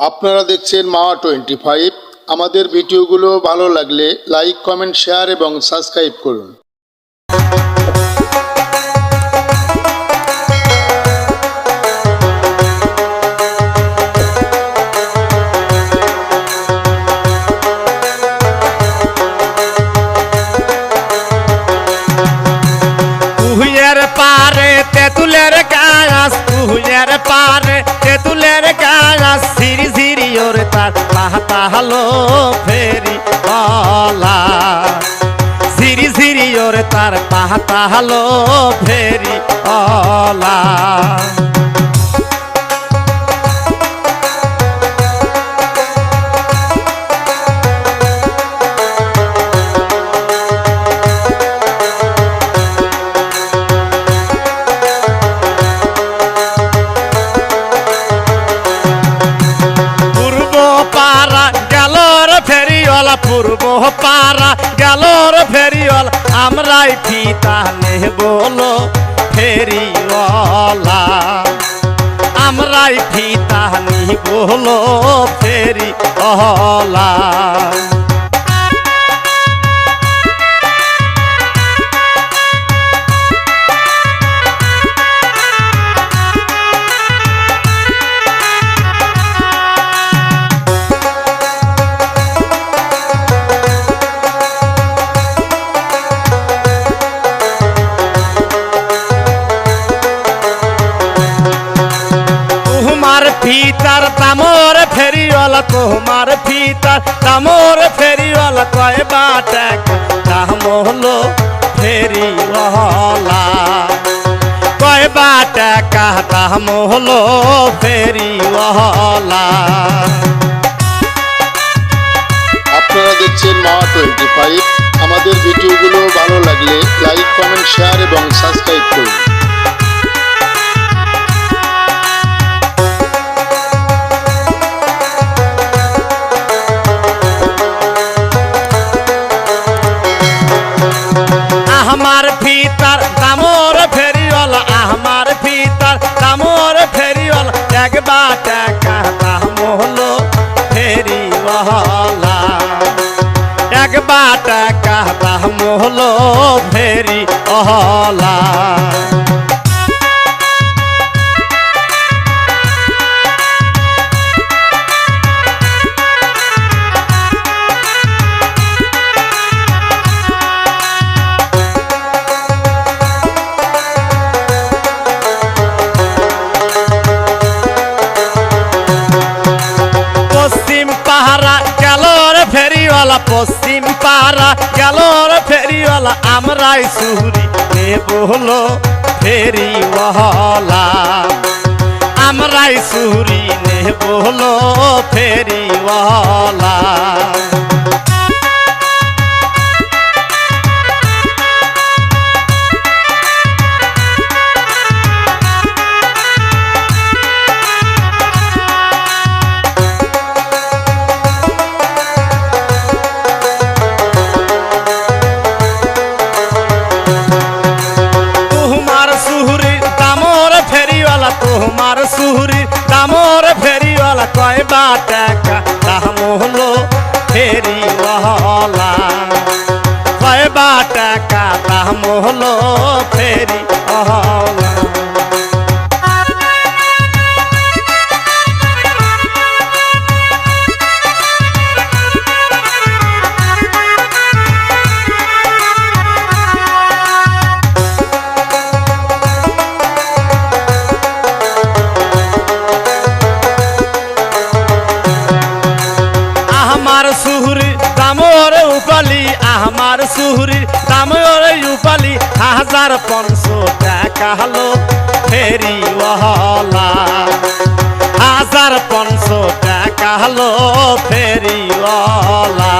আপনারা দেখছেন মাওয়া 25। আমাদের ভিডিওগুলো ভালো লাগলে লাইক, কমেন্ট, শেয়ার এবং সাবস্ক্রাইব করুন। কুহুয়ের পারে তেঁতুলের গাছ, কুহুয়ের পারে তেঁতুলের গাছ, ঝিরি ঝিরি ওর তার পাতা হলো ফেরি ওলা, ঝিরি ঝিরি ওর তার পাতা হলো ফেরি ওলা। পূর্ব পারা গেলর ফেরিওয়াল, আমরাই ফিতা নেহ বলো ফেরিওয়ালা, আমরাই ফিতা নিহ বলো ফেরিওয়ালা। ফিতার দামর ফেরিওয়ালা, তোমার ফিতার দামর ফেরিওয়ালা, কয়বা টাকা দাম হলো ফেরিওয়ালা, কয়বা টাকা দাম হলো ফেরিওয়ালা। আপনারা দেখছেন মাওয়া 25। আমাদের ভিডিওগুলো ভালো লাগলে লাইক, কমেন্ট, শেয়ার এবং সাবস্ক্রাইব করুন। আমার ফিতার দামর ফেরিওয়ালা, আমার ফিতার দামর ফেরিওয়ালা, একবা টাকা দাম হলো ফেরিওয়ালা, একবা টাকা দাম হলো ফেরিওয়ালা। পশ্চিম পাড়া গেলর ফেরিওয়ালা, আমরাই সুরি নেব হলো ফেরিওয়ালা, আমরাই সুরি নেব হলো ফেরিওয়ালা। তোমার সুহুরি দামর ফেরিওয়ালা, কয়বা টাকা দাম হলো ফেরিওয়ালা, কয়বা টাকা দাম হলো ফেরিওয়ালা। সুহুরি দামর উপালি, আমার সুহুরি দামর উপালি, 1500 টাকা হলো ফেরিওয়ালা, 1500 টাকা হলো ফেরিওয়ালা।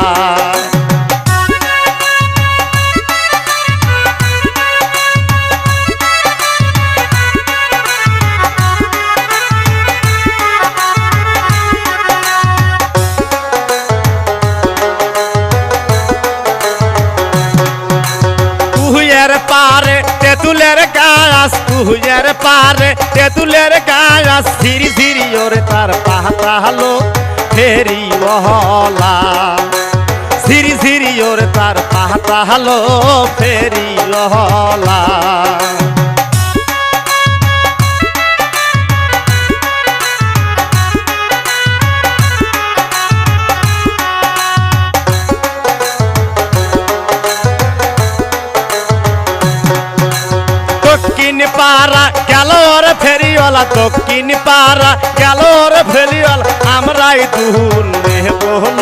পারে তেঁতুলের গাছ, কুহুয়ের পারে তেঁতুলের গাছ, ঝিরি ঝিরি ওরে তার পাতা হলো ফেরিওয়ালা ঝিরি ঝিরি ওরে তার পাতা হলো ফেরিওয়ালা দক্ষিণ পাড়া গেল রে ফেরিওয়ালা দক্ষিণ পাড়া গেল রে ফেরিওয়ালা আমরাই দূর রে বহলো